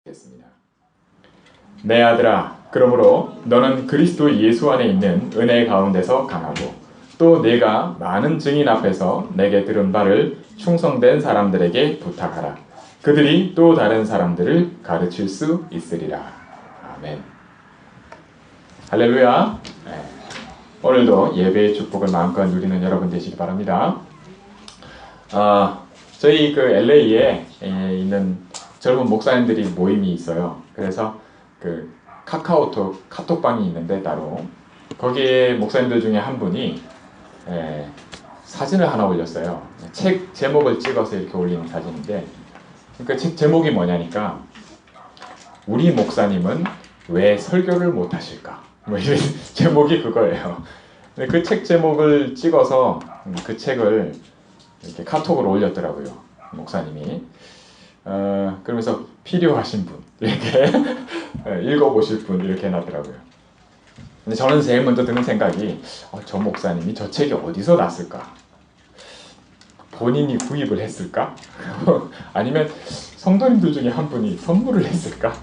겠습니다. 내 아들아, 그러므로 너는 그리스도 예수 안에 있는 은혜 가운데서 강하고 또 네가 많은 증인 앞에서 내게 들은 바를 충성된 사람들에게 부탁하라. 그들이 또 다른 사람들을 가르칠 수 있으리라. 아멘. 할렐루야. 네. 오늘도 예배의 축복을 마음껏 누리는 여러분 되시기 바랍니다. 저희 그 LA에 있는 젊은 목사님들이 모임이 있어요. 그래서 그 카톡방이 있는데 따로 거기에 목사님들 중에 한 분이 사진을 하나 올렸어요. 책 제목을 찍어서 이렇게 올린 사진인데, 그러니까 책 제목이 뭐냐니까 우리 목사님은 왜 설교를 못하실까? 뭐 이런 제목이 그거예요. 그 책 제목을 찍어서 그 책을 이렇게 카톡으로 올렸더라고요, 목사님이. 그러면서 필요하신 분 이렇게 읽어보실 분 이렇게 해놨더라고요. 근데 저는 제일 먼저 드는 생각이 저 목사님이 저 책이 어디서 났을까? 본인이 구입을 했을까? 아니면 성도님들 중에 한 분이 선물을 했을까?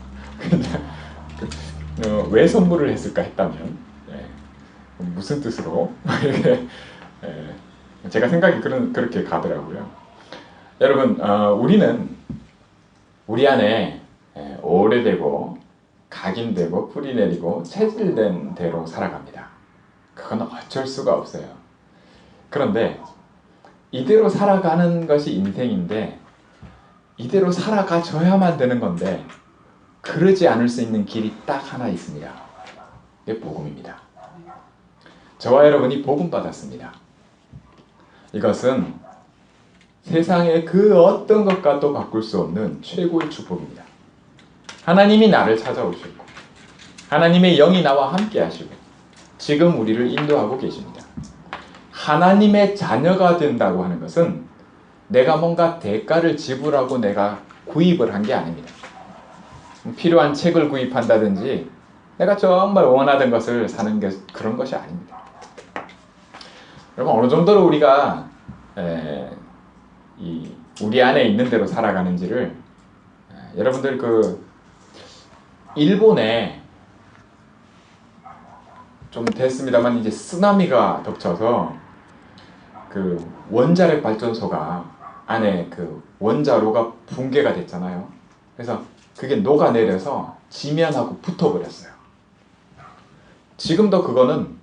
왜 선물을 했을까 했다면 무슨 뜻으로? 이렇게 제가 생각이 그렇게 가더라고요. 여러분, 우리는 우리 안에 오래되고 각인되고 뿌리내리고 체질된 대로 살아갑니다. 그건 어쩔 수가 없어요. 그런데 이대로 살아가는 것이 인생인데 이대로 살아가줘야만 되는 건데 그러지 않을 수 있는 길이 딱 하나 있습니다. 이게 복음입니다. 저와 여러분이 복음 받았습니다. 이것은 세상의 그 어떤 것과도 바꿀 수 없는 최고의 축복입니다. 하나님이 나를 찾아오셨고 하나님의 영이 나와 함께 하시고 지금 우리를 인도하고 계십니다. 하나님의 자녀가 된다고 하는 것은 내가 뭔가 대가를 지불하고 내가 구입을 한 게 아닙니다. 필요한 책을 구입한다든지 내가 정말 원하던 것을 사는 게 그런 것이 아닙니다. 여러분, 어느 정도로 우리가 우리 안에 있는 대로 살아가는지를 여러분들 일본에 좀 됐습니다만 이제 쓰나미가 덮쳐서 그 원자력 발전소가 안에 그 원자로가 붕괴가 됐잖아요. 그래서 그게 녹아내려서 지면하고 붙어버렸어요. 지금도 그거는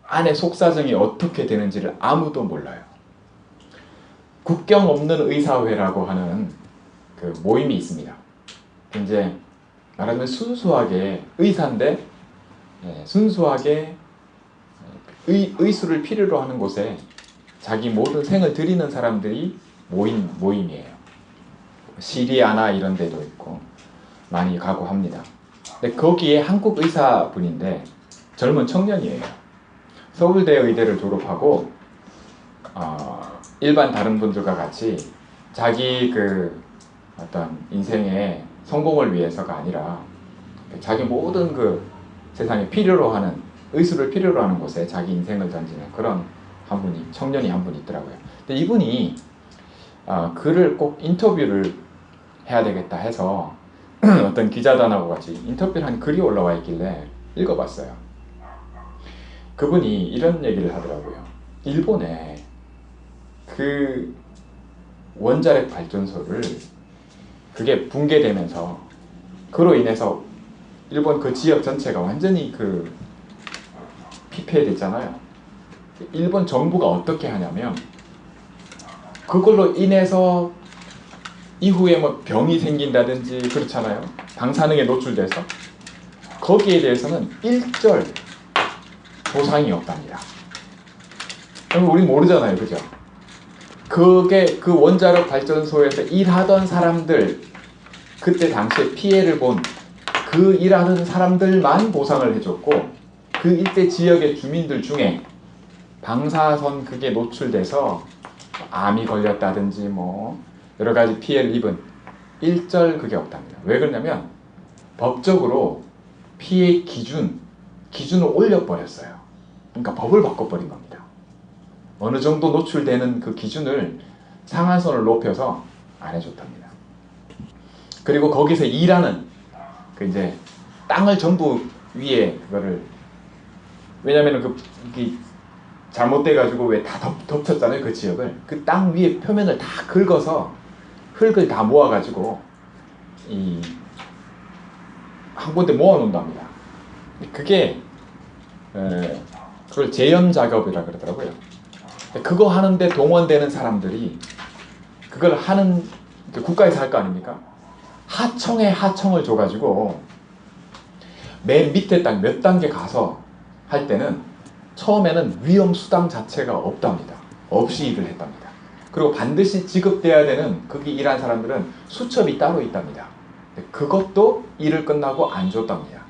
안에 속사정이 어떻게 되는지를 아무도 몰라요. 국경 없는 의사회라고 하는 그 모임이 있습니다. 이제 말하자면 순수하게 의사인데 순수하게 의술을 필요로 하는 곳에 자기 모든 생을 드리는 사람들이 모인 모임이에요. 시리아나 이런 데도 있고 많이 가고 합니다. 근데 거기에 한국 의사분인데 젊은 청년이에요. 서울대 의대를 졸업하고 일반 다른 분들과 같이 자기 그 어떤 인생의 성공을 위해서가 아니라 자기 모든 그 세상에 필요로 하는 의술을 필요로 하는 곳에 자기 인생을 던지는 그런 청년이 한 분 있더라고요. 근데 이분이 글을 꼭 인터뷰를 해야 되겠다 해서 어떤 기자단하고 같이 인터뷰를 한 글이 올라와 있길래 읽어봤어요. 그분이 이런 얘기를 하더라고요. 일본에 그 원자력 발전소를 그게 붕괴되면서 그로 인해서 일본 그 지역 전체가 완전히 피폐됐잖아요. 일본 정부가 어떻게 하냐면 그걸로 인해서 이후에 뭐 병이 생긴다든지 그렇잖아요. 방사능에 노출돼서 거기에 대해서는 일절 보상이 없답니다. 우리 모르잖아요, 그죠? 그게 그 원자력 발전소에서 일하던 사람들, 그때 당시에 피해를 본 그 일하는 사람들만 보상을 해줬고 그 일대 지역의 주민들 중에 방사선 그게 노출돼서 암이 걸렸다든지 뭐 여러 가지 피해를 입은 일절 그게 없답니다. 왜 그러냐면 법적으로 피해 기준을 올려버렸어요. 그러니까 법을 바꿔버린 겁니다. 어느 정도 노출되는 그 기준을 상한선을 높여서 안 해줬답니다. 그리고 거기서 일하는 그 이제 땅을 전부 위에 그거를, 왜냐면은 그 잘못돼 가지고 왜 다 덮쳤잖아요. 그 지역을 그 땅 위에 표면을 다 긁어서 흙을 다 모아 가지고 이 한 군데 모아 놓는답니다. 그게 그걸 재현 작업이라 그러더라고요. 그거 하는데 동원되는 사람들이 그걸 하는 국가에서 할 거 아닙니까? 하청에 하청을 줘가지고 맨 밑에 딱 몇 단계 가서 할 때는 처음에는 위험 수당 자체가 없답니다. 없이 일을 했답니다. 그리고 반드시 지급돼야 되는 거기 일한 사람들은 수첩이 따로 있답니다. 그것도 일을 끝나고 안 줬답니다.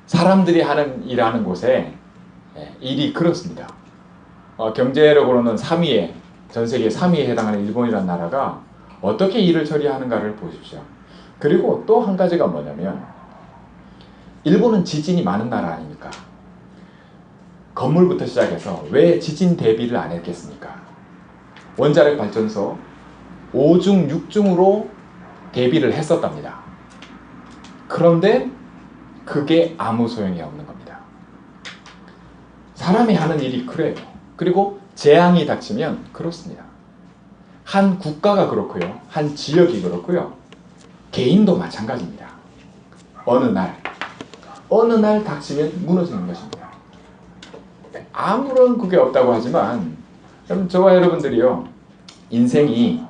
사람들이 일하는 곳에 일이 그렇습니다. 경제력으로는 3위에, 전 세계 3위에 해당하는 일본이라는 나라가 어떻게 일을 처리하는가를 보십시오. 그리고 또 한 가지가 뭐냐면, 일본은 지진이 많은 나라 아닙니까? 건물부터 시작해서 왜 지진 대비를 안 했겠습니까? 원자력 발전소 5중, 6중으로 대비를 했었답니다. 그런데 그게 아무 소용이 없는 겁니다. 사람이 하는 일이 그래요. 그리고 재앙이 닥치면 그렇습니다. 한 국가가 그렇고요. 한 지역이 그렇고요. 개인도 마찬가지입니다. 어느 날 닥치면 무너지는 것입니다. 아무런 그게 없다고 하지만 저와 여러분들이요, 인생이,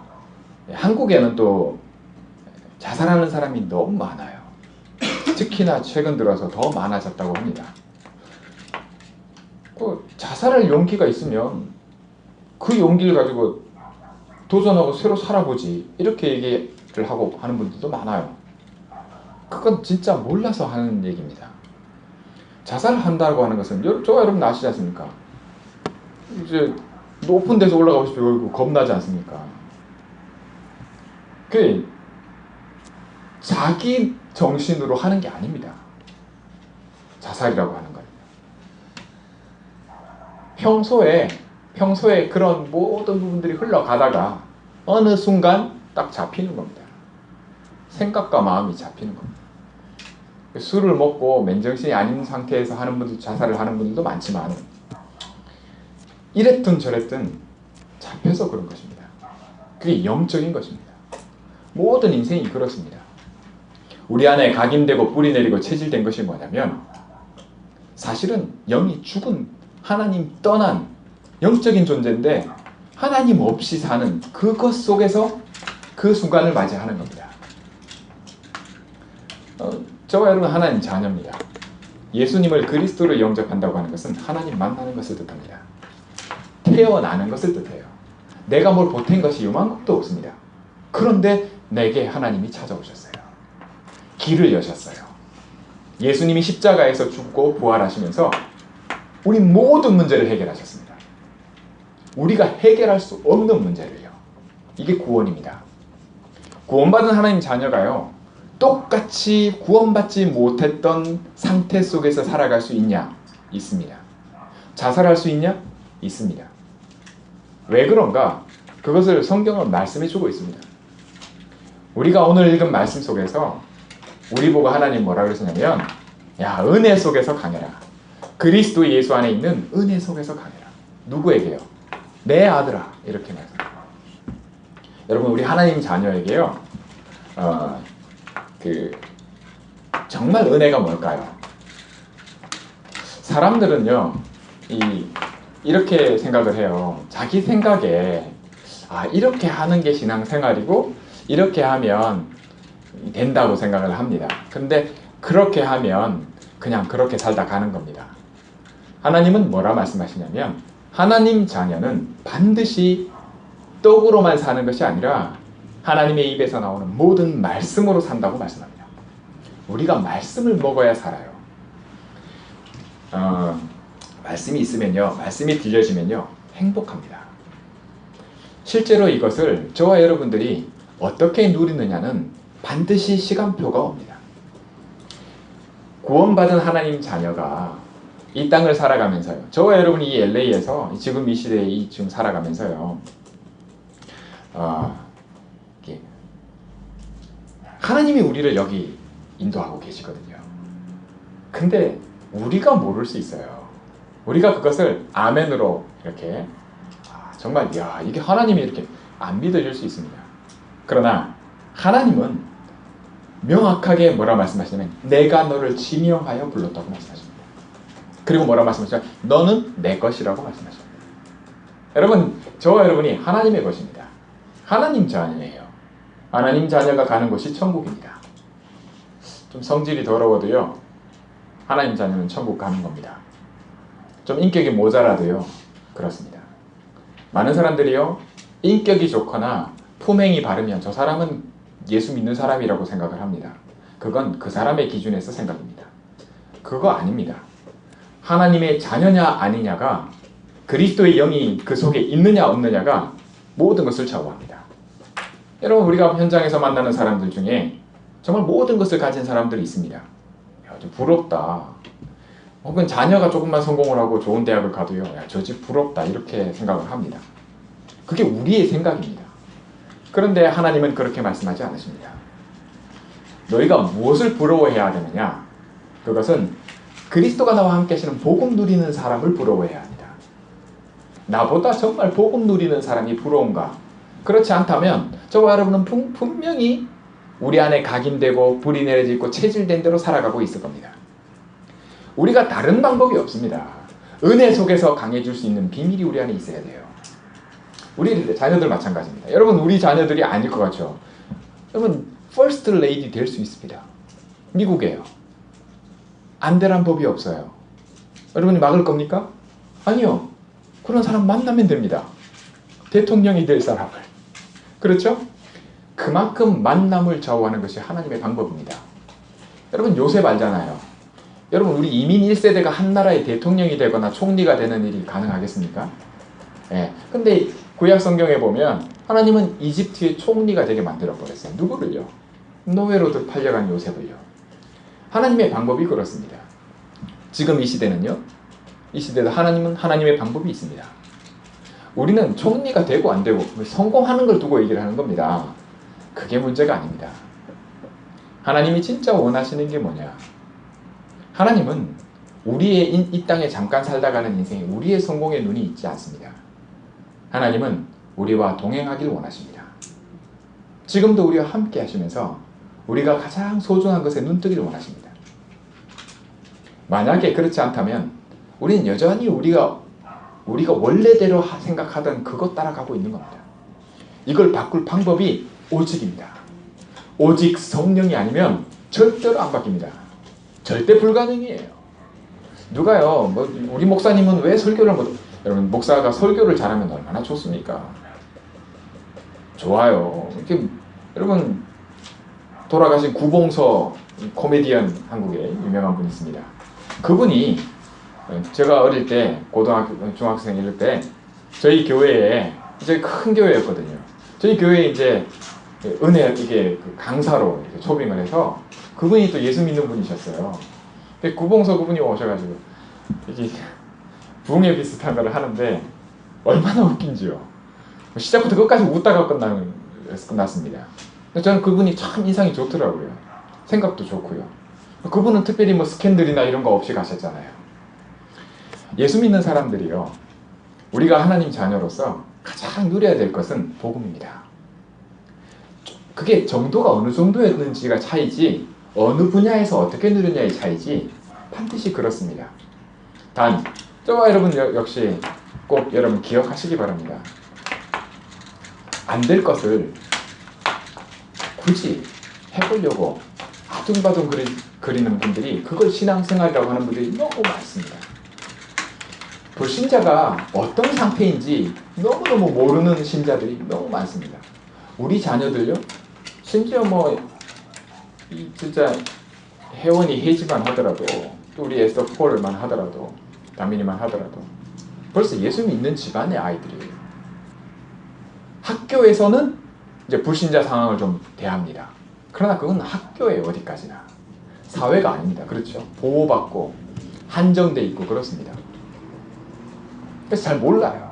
한국에는 또 자살하는 사람이 너무 많아요. 특히나 최근 들어서 더 많아졌다고 합니다. 자살할 용기가 있으면 그 용기를 가지고 도전하고 새로 살아보지, 이렇게 얘기를 하고 하는 분들도 많아요. 그건 진짜 몰라서 하는 얘기입니다. 자살을 한다고 하는 것은, 저와 여러분 아시지 않습니까? 이제 높은 데서 올라가고 싶고 겁나지 않습니까? 그게 자기 정신으로 하는 게 아닙니다. 자살이라고 하는 건. 평소에 그런 모든 부분들이 흘러가다가 어느 순간 딱 잡히는 겁니다. 생각과 마음이 잡히는 겁니다. 술을 먹고 맨정신이 아닌 상태에서 하는 분들, 자살을 하는 분들도 많지만, 이랬든 저랬든 잡혀서 그런 것입니다. 그게 영적인 것입니다. 모든 인생이 그렇습니다. 우리 안에 각인되고 뿌리 내리고 체질된 것이 뭐냐면, 사실은 영이 죽은, 하나님 떠난 영적인 존재인데 하나님 없이 사는 그것 속에서 그 순간을 맞이하는 겁니다. 저와 여러분 하나님 자녀입니다. 예수님을 그리스도로 영접한다고 하는 것은 하나님 만나는 것을 뜻합니다. 태어나는 것을 뜻해요. 내가 뭘 보탠 것이 요만큼도 없습니다. 그런데 내게 하나님이 찾아오셨어요. 길을 여셨어요. 예수님이 십자가에서 죽고 부활하시면서 우리 모든 문제를 해결하셨습니다. 우리가 해결할 수 없는 문제를요. 이게 구원입니다. 구원받은 하나님 자녀가요, 똑같이 구원받지 못했던 상태 속에서 살아갈 수 있냐? 있습니다. 자살할 수 있냐? 있습니다. 왜 그런가? 그것을 성경은 말씀해 주고 있습니다. 우리가 오늘 읽은 말씀 속에서 우리 보고 하나님 뭐라 그러시냐면, 야, 은혜 속에서 강해라. 그리스도 예수 안에 있는 은혜 속에서 강해라. 누구에게요? 내 아들아. 이렇게 말합니다. 여러분, 우리 하나님 자녀에게요, 정말 은혜가 뭘까요? 사람들은요, 이렇게 생각을 해요. 자기 생각에, 이렇게 하는 게 신앙생활이고, 이렇게 하면 된다고 생각을 합니다. 근데 그렇게 하면 그냥 그렇게 살다 가는 겁니다. 하나님은 뭐라 말씀하시냐면, 하나님 자녀는 반드시 떡으로만 사는 것이 아니라 하나님의 입에서 나오는 모든 말씀으로 산다고 말씀합니다. 우리가 말씀을 먹어야 살아요. 말씀이 있으면요, 말씀이 들려지면요, 행복합니다. 실제로 이것을 저와 여러분들이 어떻게 누리느냐는 반드시 시간표가 옵니다. 구원받은 하나님 자녀가 이 땅을 살아가면서요, 저와 여러분이 이 LA에서 지금 이 시대에 지금 살아가면서요, 하나님이 우리를 여기 인도하고 계시거든요. 근데 우리가 모를 수 있어요. 우리가 그것을 아멘으로 이렇게 정말 야 이게 하나님이 이렇게 안 믿어질 수 있습니다. 그러나 하나님은 명확하게 뭐라 말씀하시냐면 내가 너를 지명하여 불렀다고 말씀하십니다. 그리고 뭐라 말씀하시냐면 너는 내 것이라고 말씀하십니다. 여러분 저와 여러분이 하나님의 것입니다. 하나님 자녀예요. 하나님 자녀가 가는 곳이 천국입니다. 좀 성질이 더러워도요 하나님 자녀는 천국 가는 겁니다. 좀 인격이 모자라도요 그렇습니다. 많은 사람들이요 인격이 좋거나 품행이 바르면 저 사람은 예수 믿는 사람이라고 생각을 합니다. 그건 그 사람의 기준에서 생각입니다. 그거 아닙니다. 하나님의 자녀냐 아니냐가 그리스도의 영이 그 속에 있느냐 없느냐가 모든 것을 좌우합니다. 여러분 우리가 현장에서 만나는 사람들 중에 정말 모든 것을 가진 사람들이 있습니다. 야, 좀 부럽다. 혹은 자녀가 조금만 성공을 하고 좋은 대학을 가도요. 야, 저 집 부럽다. 이렇게 생각을 합니다. 그게 우리의 생각입니다. 그런데 하나님은 그렇게 말씀하지 않으십니다. 너희가 무엇을 부러워해야 되느냐? 그것은 그리스도가 나와 함께 하시는 복음 누리는 사람을 부러워해야 합니다. 나보다 정말 복음 누리는 사람이 부러운가? 그렇지 않다면 저와 여러분은 분명히 우리 안에 각인되고 불이 내려지고 체질된 대로 살아가고 있을 겁니다. 우리가 다른 방법이 없습니다. 은혜 속에서 강해질 수 있는 비밀이 우리 안에 있어야 돼요. 우리 자녀들 마찬가지입니다. 여러분 우리 자녀들이 아닐 것 같죠? 여러분 퍼스트 레이디 될 수 있습니다. 미국에요. 안 되란 법이 없어요. 여러분이 막을 겁니까? 아니요. 그런 사람 만나면 됩니다. 대통령이 될 사람을. 그렇죠? 그만큼 만남을 좌우하는 것이 하나님의 방법입니다. 여러분 요셉 알잖아요. 여러분 우리 이민 1세대가 한 나라의 대통령이 되거나 총리가 되는 일이 가능하겠습니까? 예. 근데 구약 성경에 보면 하나님은 이집트의 총리가 되게 만들어 버렸어요. 누구를요? 노예로 팔려간 요셉을요. 하나님의 방법이 그렇습니다. 지금 이 시대는요. 이 시대도 하나님은 하나님의 방법이 있습니다. 우리는 총리가 되고 안 되고 성공하는 걸 두고 얘기를 하는 겁니다. 그게 문제가 아닙니다. 하나님이 진짜 원하시는 게 뭐냐? 하나님은 우리의 이 땅에 잠깐 살다 가는 인생에 우리의 성공에 눈이 있지 않습니다. 하나님은 우리와 동행하길 원하십니다. 지금도 우리와 함께 하시면서 우리가 가장 소중한 것에 눈뜨기를 원하십니다. 만약에 그렇지 않다면 우리는 여전히 우리가 원래대로 생각하던 그것 따라가고 있는 겁니다. 이걸 바꿀 방법이 오직입니다. 오직 성령이 아니면 절대로 안 바뀝니다. 절대 불가능이에요. 누가요? 우리 목사님은 왜 설교를 못? 여러분 목사가 설교를 잘하면 얼마나 좋습니까? 좋아요. 이렇게 여러분 돌아가신 구봉서 코미디언 한국에 유명한 분이 있습니다. 그분이 제가 어릴 때 고등학교 중학생 이럴 때 저희 교회에 이제 큰 교회였거든요. 저희 교회에 이제 은혜 이게 강사로 초빙을 해서 그분이 또 예수 믿는 분이셨어요. 근데 구봉서 그분이 오셔가지고 이게 부흥회 비슷한 걸 하는데 얼마나 웃긴지요. 시작부터 끝까지 웃다가 끝났습니다. 저는 그분이 참 인상이 좋더라고요. 생각도 좋고요. 그분은 특별히 뭐 스캔들이나 이런 거 없이 가셨잖아요. 예수 믿는 사람들이요. 우리가 하나님 자녀로서 가장 누려야 될 것은 복음입니다. 그게 정도가 어느 정도였는지가 차이지 어느 분야에서 어떻게 누렸냐의 차이지 반드시 그렇습니다. 단 저와 여러분 역시 꼭 여러분 기억하시기 바랍니다. 안 될 것을 굳이 해보려고 아둥바둥 그리는 분들이 그걸 신앙생활이라고 하는 분들이 너무 많습니다. 불신자가 어떤 상태인지 너무너무 모르는 신자들이 너무 많습니다. 우리 자녀들요? 심지어 진짜 혜원이 혜지만 하더라도 또 우리 에스더 폴만 하더라도 다민이만 하더라도 벌써 예수 믿는 집안의 아이들이에요. 학교에서는 이제 불신자 상황을 좀 대합니다. 그러나 그건 학교에 어디까지나 사회가 아닙니다. 그렇죠? 보호받고 한정돼 있고 그렇습니다. 그래서 잘 몰라요.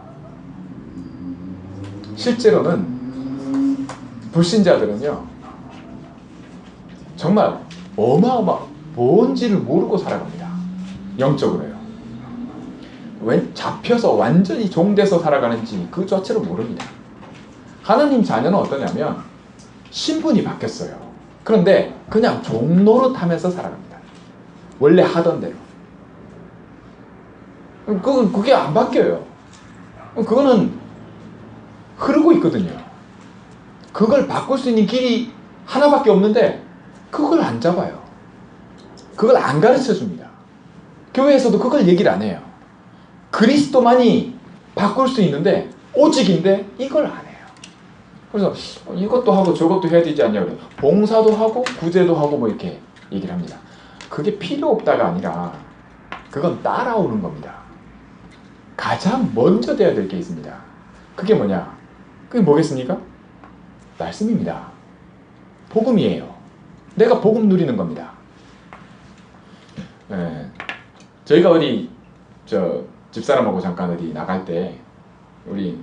실제로는 불신자들은요 정말 뭔지를 모르고 살아갑니다. 영적으로요. 왜 잡혀서 완전히 종돼서 살아가는지 그 자체를 모릅니다. 하나님 자녀는 어떠냐면 신분이 바뀌었어요. 그런데 그냥 종노릇하면서 살아갑니다. 원래 하던 대로. 그게 안 바뀌어요. 그거는 흐르고 있거든요. 그걸 바꿀 수 있는 길이 하나밖에 없는데 그걸 안 잡아요. 그걸 안 가르쳐 줍니다. 교회에서도 그걸 얘기를 안 해요. 그리스도만이 바꿀 수 있는데 오직인데 이걸 안 해요. 그래서 이것도 하고 저것도 해야 되지 않냐 그래요. 봉사도 하고 구제도 하고 뭐 이렇게 얘기를 합니다. 그게 필요 없다가 아니라 그건 따라오는 겁니다. 가장 먼저 돼야 될 게 있습니다. 그게 뭐냐? 그게 뭐겠습니까? 말씀입니다. 복음이에요. 내가 복음 누리는 겁니다. 저희가 어디 집사람하고 잠깐 어디 나갈 때 우리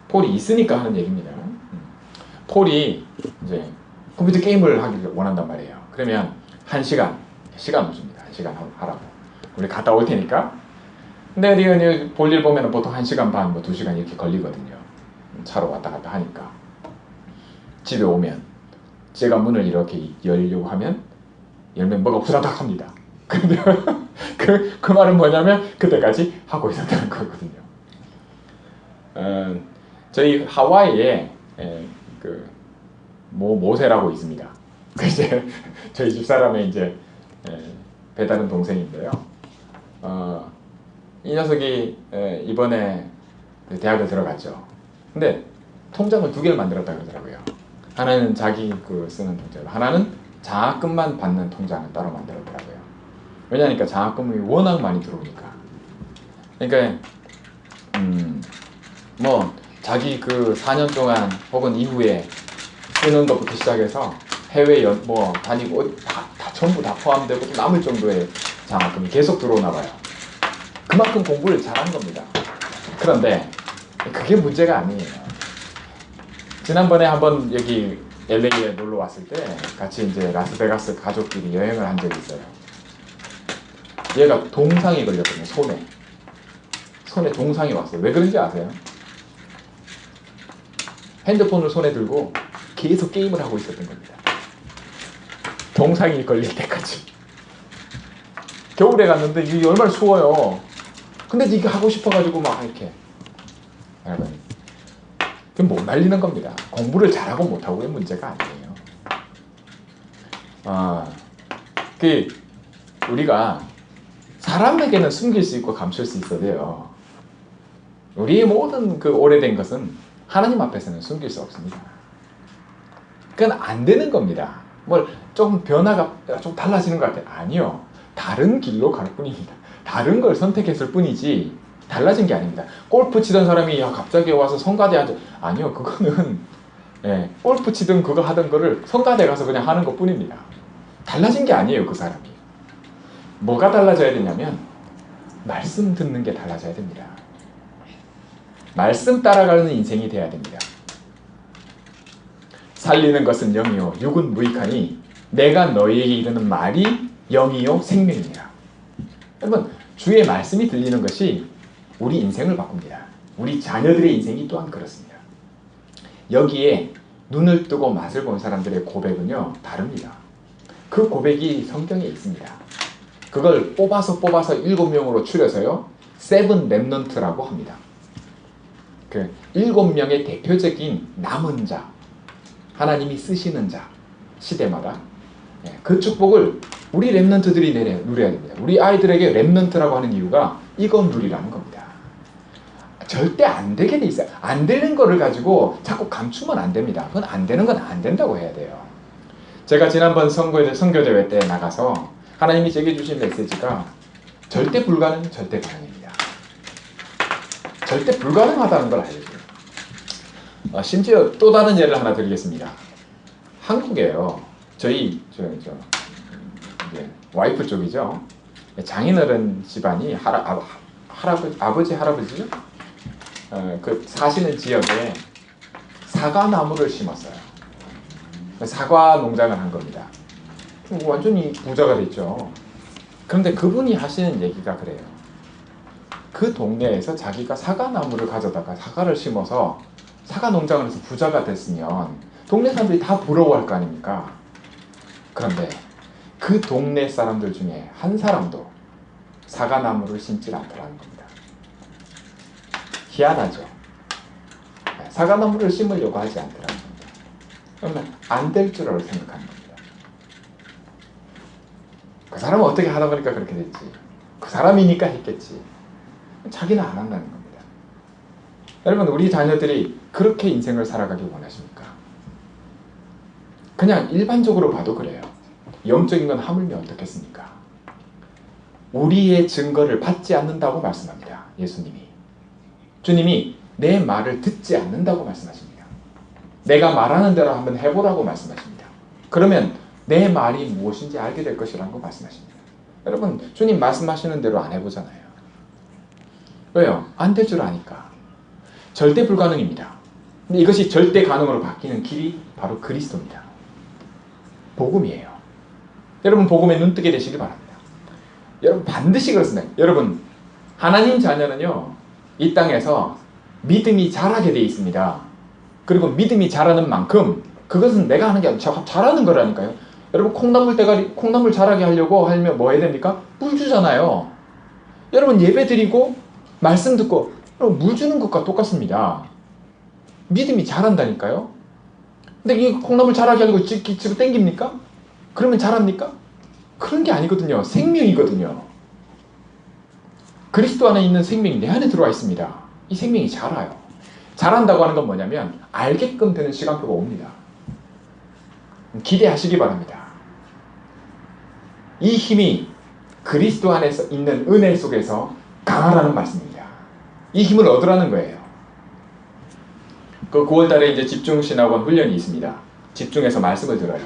폴이 있으니까 하는 얘기입니다. 폴이 이제 컴퓨터 게임을 하기를 원한단 말이에요. 그러면 1시간 줍니다. 1시간 하라고. 우리 갔다 올 테니까. 근데 네가 볼일 보면 보통 1시간 반, 2시간 이렇게 걸리거든요. 차로 왔다 갔다 하니까. 집에 오면 제가 문을 이렇게 열려고 하면 열면 뭐가 후다닥 합니다. 근데 그 말은 뭐냐면 그때까지 하고 있었다는 거거든요. 저희 하와이에 그 모세라고 있습니다. 이제 저희 집사람의 이제 배다른 동생인데요. 이 녀석이 이번에 대학을 들어갔죠. 근데 통장을 2개를 만들었다 그러더라고요. 하나는 자기 쓰는 통장, 하나는 장학금만 받는 통장을 따로 만들었더라고요. 왜냐니까 장학금이 워낙 많이 들어오니까. 그러니까 자기 4년 동안 혹은 이후에 쓰는 것부터 시작해서 해외 다니고 다 전부 다 포함되고 또 남을 정도의 장학금이 계속 들어오나 봐요. 그만큼 공부를 잘한 겁니다. 그런데 그게 문제가 아니에요. 지난번에 한번 여기 LA에 놀러 왔을 때 같이 이제 라스베가스 가족끼리 여행을 한 적이 있어요. 얘가 동상이 걸렸거든요. 손에 동상이 왔어요. 왜 그런지 아세요? 핸드폰을 손에 들고 계속 게임을 하고 있었던 겁니다. 동상이 걸릴 때까지. 겨울에 갔는데 이게 얼마나 추워요. 근데 이게 하고 싶어가지고 막 이렇게. 여러분, 그게 못 날리는 겁니다. 공부를 잘하고 못하고의 문제가 아니에요. 우리가 사람에게는 숨길 수 있고 감출 수 있어도요. 우리의 모든 오래된 것은 하나님 앞에서는 숨길 수 없습니다. 그건 안 되는 겁니다. 좀 변화가 좀 달라지는 것 같아요. 아니요. 다른 길로 갈 뿐입니다. 다른 걸 선택했을 뿐이지 달라진 게 아닙니다. 골프 치던 사람이 갑자기 와서 성가대 앉아. 아니요. 그거는 골프 치든 그거 하던 거를 성가대 가서 그냥 하는 것 뿐입니다. 달라진 게 아니에요. 그 사람이. 뭐가 달라져야 되냐면 말씀 듣는 게 달라져야 됩니다. 말씀 따라가는 인생이 돼야 됩니다. 살리는 것은 영이요 육은 무익하니 내가 너희에게 이르는 말이 영이요 생명이니라. 여러분, 주의 말씀이 들리는 것이 우리 인생을 바꿉니다. 우리 자녀들의 인생이 또한 그렇습니다. 여기에 눈을 뜨고 맛을 본 사람들의 고백은요 다릅니다. 그 고백이 성경에 있습니다. 그걸 뽑아서 7명으로 추려서요 세븐 렘넌트라고 합니다. 7명의 대표적인 남은 자, 하나님이 쓰시는 자, 시대마다 그 축복을 우리 렘넌트들이 누려야 됩니다. 우리 아이들에게 렘넌트라고 하는 이유가 이거 누리라는 겁니다. 절대 안 되게 돼 있어요. 안 되는 거를 가지고 자꾸 감추면 안 됩니다. 그건 안 되는 건 안 된다고 해야 돼요. 제가 지난번 선교대회 때 나가서 하나님이 제게 주신 메시지가 절대 불가능, 절대 가능입니다. 절대 불가능하다는 걸 알려줘요. 심지어 또 다른 예를 하나 드리겠습니다. 한국에요. 저희 와이프 쪽이죠. 장인어른 집안이 아버지 할아버지죠. 사시는 지역에 사과나무를 심었어요. 사과 농장을 한 겁니다. 완전히 부자가 됐죠. 그런데 그분이 하시는 얘기가 그래요. 그 동네에서 자기가 사과나무를 가져다가 사과를 심어서 사과 농장을 해서 부자가 됐으면 동네 사람들이 다 부러워할 거 아닙니까? 그런데 그 동네 사람들 중에 한 사람도 사과나무를 심지 않더라는 겁니다. 희한하죠. 사과나무를 심으려고 하지 않더라는 겁니다. 그러면 안 될 줄 알고 생각하는 겁니다. 그 사람은 어떻게 하다 보니까 그렇게 됐지. 그 사람이니까 했겠지. 자기는 안 한다는 겁니다. 여러분, 우리 자녀들이 그렇게 인생을 살아가길 원하십니까? 그냥 일반적으로 봐도 그래요. 영적인 건 하물며 어떻겠습니까? 우리의 증거를 받지 않는다고 말씀합니다. 예수님이. 주님이 내 말을 듣지 않는다고 말씀하십니다. 내가 말하는 대로 한번 해보라고 말씀하십니다. 그러면 내 말이 무엇인지 알게 될 것이라고 말씀하십니다. 여러분, 주님 말씀하시는 대로 안 해보잖아요. 왜요? 안 될 줄 아니까. 절대 불가능입니다. 근데 이것이 절대 가능으로 바뀌는 길이 바로 그리스도입니다. 복음이에요. 여러분, 복음에 눈뜨게 되시기 바랍니다. 여러분, 반드시 그렇습니다. 여러분, 하나님 자녀는요, 이 땅에서 믿음이 자라게 되어 있습니다. 그리고 믿음이 자라는 만큼 그것은 내가 하는 게 아니라 자라는 거라니까요. 여러분, 콩나물 자라게 하려고 하면 뭐 해야 됩니까? 물 주잖아요. 여러분, 예배 드리고 말씀 듣고 물 주는 것과 똑같습니다. 믿음이 자란다니까요. 근데 이 콩나물 자라게 하려고 집어 당깁니까? 그러면 자랍니까? 그런 게 아니거든요. 생명이거든요. 그리스도 안에 있는 생명이 내 안에 들어와 있습니다. 이 생명이 자라요. 자란다고 하는 건 뭐냐면 알게끔 되는 시간표가 옵니다. 기대하시기 바랍니다. 이 힘이 그리스도 안에서 있는 은혜 속에서 강하라는 말씀입니다. 이 힘을 얻으라는 거예요. 그 9월달에 이제 집중신학원 훈련이 있습니다. 집중해서 말씀을 들어요.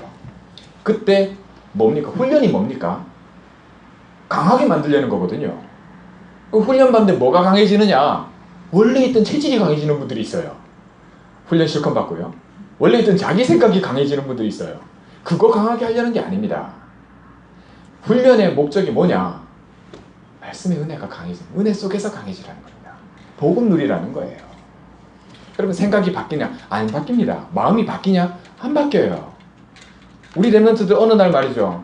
그때 뭡니까? 훈련이 뭡니까? 강하게 만들려는 거거든요. 그 훈련 받는데 뭐가 강해지느냐? 원래 있던 체질이 강해지는 분들이 있어요. 훈련 실컷 받고요. 원래 있던 자기 생각이 강해지는 분들이 있어요. 그거 강하게 하려는 게 아닙니다. 훈련의 목적이 뭐냐? 말씀의 은혜가 강해지는, 은혜 속에서 강해지라는 겁니다. 복음 누리라는 거예요. 여러분, 생각이 바뀌냐? 안 바뀝니다. 마음이 바뀌냐? 안 바뀌어요. 우리 랩런트들 어느 날 말이죠.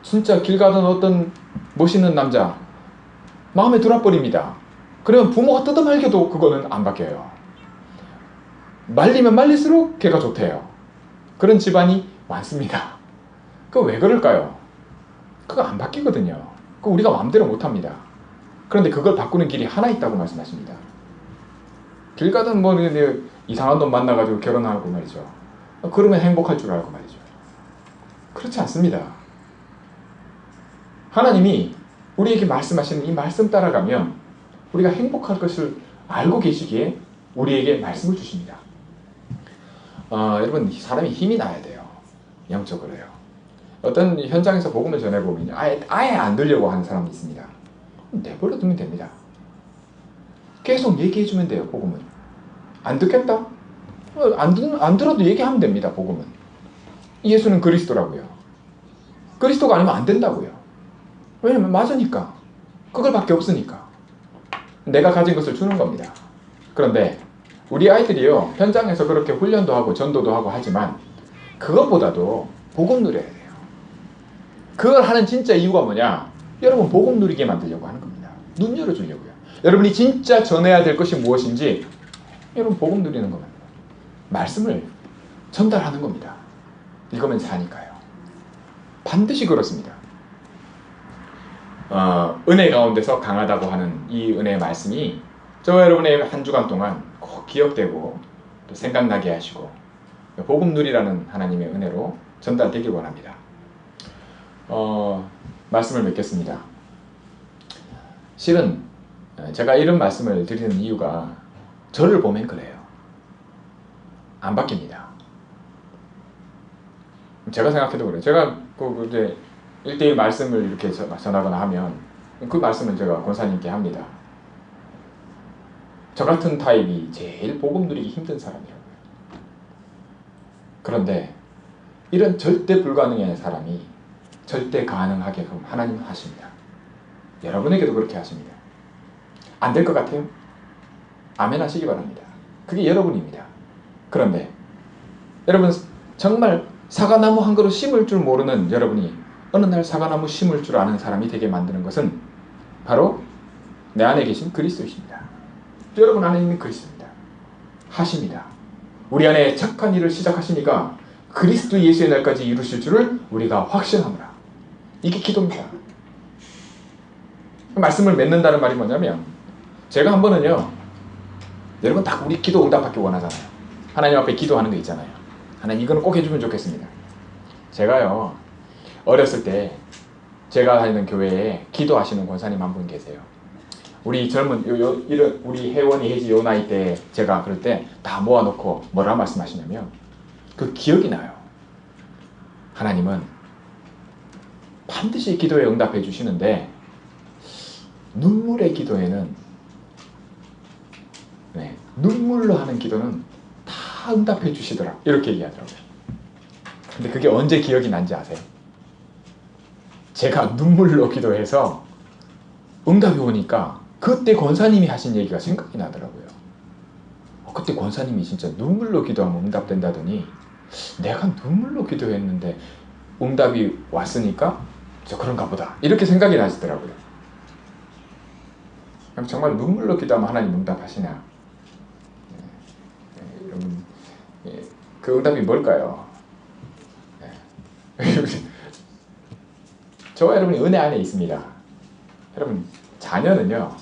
진짜 길 가던 어떤 멋있는 남자 마음에 들어버립니다. 그러면 부모가 뜯어말겨도 그거는 안 바뀌어요. 말리면 말릴수록 걔가 좋대요. 그런 집안이 많습니다. 그거 왜 그럴까요? 그거 안 바뀌거든요. 그거 우리가 마음대로 못합니다. 그런데 그걸 바꾸는 길이 하나 있다고 말씀하십니다. 길 가던 뭐 이상한 놈 만나가지고 결혼하고 말이죠. 그러면 행복할 줄 알고 말이죠. 그렇지 않습니다. 하나님이 우리에게 말씀하시는 이 말씀 따라가면 우리가 행복할 것을 알고 계시기에 우리에게 말씀을 주십니다. 여러분, 사람이 힘이 나야 돼요. 영적으로요. 어떤 현장에서 복음을 전해보면 아예 안 들려고 하는 사람이 있습니다. 내버려 두면 됩니다. 계속 얘기해주면 돼요. 복음은. 안 듣겠다? 안 들어도 얘기하면 됩니다. 복음은. 예수는 그리스도라고요. 그리스도가 아니면 안 된다고요. 왜냐면 맞으니까. 그걸 밖에 없으니까. 내가 가진 것을 주는 겁니다. 그런데 우리 아이들이요, 현장에서 그렇게 훈련도 하고 전도도 하고 하지만 그것보다도 복음 누려야 돼요. 그걸 하는 진짜 이유가 뭐냐? 여러분, 복음 누리게 만들려고 하는 겁니다. 눈 열어주려고요. 여러분이 진짜 전해야 될 것이 무엇인지 여러분 복음 누리는 겁니다. 말씀을 전달하는 겁니다. 읽으면 사니까요. 반드시 그렇습니다. 은혜 가운데서 강하다고 하는 이 은혜의 말씀이 저와 여러분의 한 주간 동안 꼭 기억되고 또 생각나게 하시고 복음 누리라는 하나님의 은혜로 전달되길 원합니다. 말씀을 맺겠습니다. 실은 제가 이런 말씀을 드리는 이유가 저를 보면 그래요. 안 바뀝니다. 제가 생각해도 그래요. 제가 이제 1대1 말씀을 이렇게 전하거나 하면 그 말씀을 제가 권사님께 합니다. 저 같은 타입이 제일 복음 누리기 힘든 사람이라고요. 그런데 이런 절대 불가능의 사람이 절대 가능하게끔 하나님은 하십니다. 여러분에게도 그렇게 하십니다. 안 될 것 같아요? 아멘 하시기 바랍니다. 그게 여러분입니다. 그런데 여러분 정말 사과나무 한 그루 심을 줄 모르는 여러분이 어느 날 사과나무 심을 줄 아는 사람이 되게 만드는 것은 바로 내 안에 계신 그리스도이십니다. 여러분 안에 있는 그리스도입니다. 하십니다. 우리 안에 착한 일을 시작하시니까 그리스도 예수의 날까지 이루실 줄을 우리가 확신하노라. 이게 기도입니다. 말씀을 맺는다는 말이 뭐냐면 제가 한 번은요, 여러분 딱 우리 기도 응답받기 원하잖아요. 하나님 앞에 기도하는 거 있잖아요. 하나님 이거는 꼭 해주면 좋겠습니다. 제가요 어렸을 때 제가 다니는 교회에 기도하시는 권사님 한 분 계세요. 우리 젊은 이런 우리 혜원이 혜지 요 나이 때 제가 그럴 때 다 모아놓고 뭐라 말씀하시냐면 그 기억이 나요. 하나님은 반드시 기도에 응답해 주시는데 눈물의 기도에는 눈물로 하는 기도는 다 응답해 주시더라. 이렇게 얘기하더라고요. 근데 그게 언제 기억이 난지 아세요? 제가 눈물로 기도해서 응답이 오니까 그때 권사님이 하신 얘기가 생각이 나더라고요. 그때 권사님이 진짜 눈물로 기도하면 응답된다더니 내가 눈물로 기도했는데 응답이 왔으니까 저 그런가 보다. 이렇게 생각이 나시더라고요. 그럼 정말 눈물로 기도하면 하나님 응답하시나? 여러분, 그 응답이 뭘까요? 저와 여러분이 은혜 안에 있습니다. 여러분 자녀는요,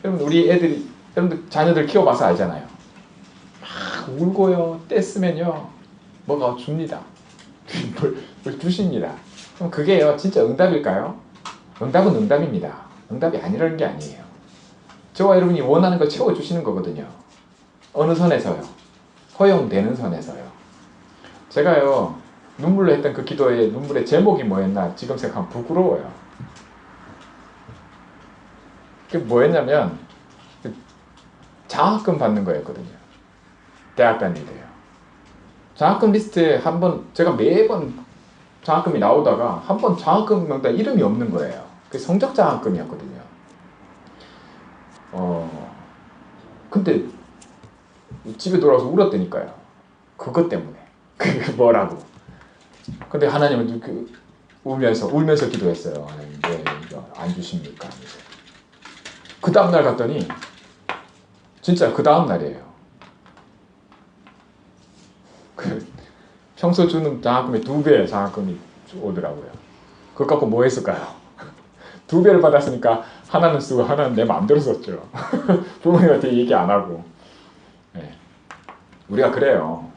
여러분 우리 애들이 여러분들 자녀들 키워봐서 알잖아요. 막 울고요 떼쓰면요 뭐가 줍니다. 뭘 주십니다. 그럼 그게요 진짜 응답일까요? 응답은 응답입니다. 응답이 아니라는 게 아니에요. 저와 여러분이 원하는 걸 채워주시는 거거든요. 어느 선에서요? 허용되는 선에서요. 제가요 눈물로 했던 그 기도의 눈물의 제목이 뭐였나 지금 생각하면 부끄러워요. 그게 뭐였냐면 장학금 받는 거였거든요. 대학 다닐 때요. 장학금 리스트에 한 번 제가 매번 장학금이 나오다가 한 번 장학금 명단 이름이 없는 거예요. 그 성적 장학금이었거든요. 근데 집에 돌아와서 울었다니까요. 그것 때문에. 그게 뭐라고. 근데 하나님은 울면서 기도했어요. 하나님 왜 이거 안 주십니까? 그 다음날 갔더니 진짜 그 다음날이에요. 평소 주는 장학금의 2배 장학금이 오더라고요. 그거 갖고 뭐 했을까요? 2배를 받았으니까 하나는 쓰고 하나는 내 마음대로 썼죠. 부모님한테 얘기 안 하고. 네. 우리가 그래요.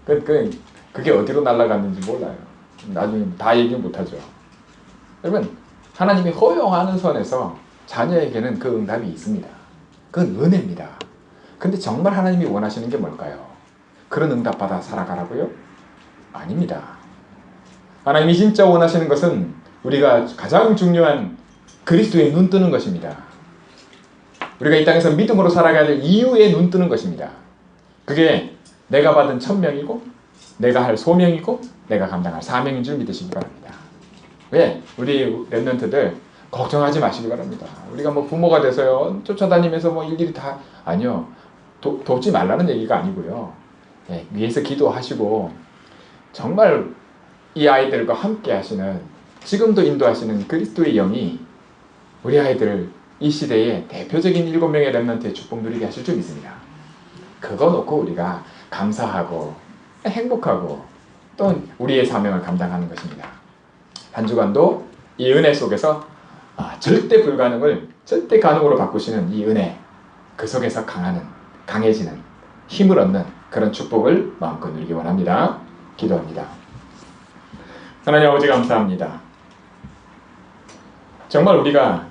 그게 어디로 날아갔는지 몰라요. 나중에 다 얘기 못하죠. 여러분 하나님이 허용하는 선에서 자녀에게는 그 응답이 있습니다. 그건 은혜입니다. 근데 정말 하나님이 원하시는 게 뭘까요? 그런 응답 받아 살아가라고요? 아닙니다. 하나님이 진짜 원하시는 것은 우리가 가장 중요한 그리스도에 눈 뜨는 것입니다. 우리가 이 땅에서 믿음으로 살아가야 될 이유에 눈 뜨는 것입니다. 그게 내가 받은 천명이고 내가 할 소명이고 내가 감당할 사명인 줄 믿으시기 바랍니다. 왜? 우리 랩런트들 걱정하지 마시기 바랍니다. 우리가 뭐 부모가 돼서요 쫓아다니면서 뭐 일일이 다 아니요 돕지 말라는 얘기가 아니고요. 네, 위에서 기도하시고 정말 이 아이들과 함께 하시는 지금도 인도하시는 그리스도의 영이 우리 아이들을 이 시대에 대표적인 7명의 랩런트의 축복 누리게 하실 줄 믿습니다. 그거 놓고 우리가 감사하고 행복하고 또 우리의 사명을 감당하는 것입니다. 한 주간도 이 은혜 속에서 절대 불가능을 절대 가능으로 바꾸시는 이 은혜, 그 속에서 강해지는 힘을 얻는 그런 축복을 마음껏 누리기 원합니다. 기도합니다. 하나님 아버지 감사합니다. 정말 우리가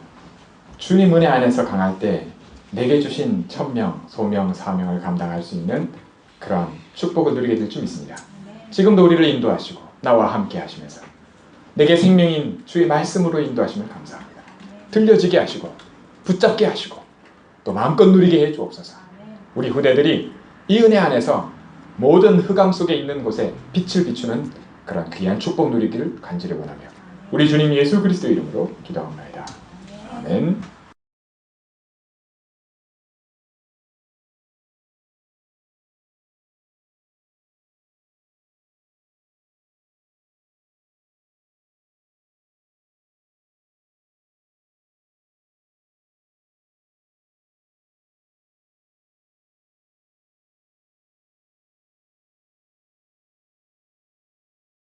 주님 은혜 안에서 강할 때 내게 주신 천명, 소명, 사명을 감당할 수 있는 그런 축복을 누리게 될 줄 믿습니다. 지금도 우리를 인도하시고 나와 함께 하시면서 내게 생명인 주의 말씀으로 인도하시면 감사합니다. 들려지게 하시고 붙잡게 하시고 또 마음껏 누리게 해 주옵소서. 우리 후대들이 이 은혜 안에서 모든 흑암 속에 있는 곳에 빛을 비추는 그런 귀한 축복 누리기를 간절히 원하며 우리 주님 예수 그리스도의 이름으로 기도합니다. 아멘.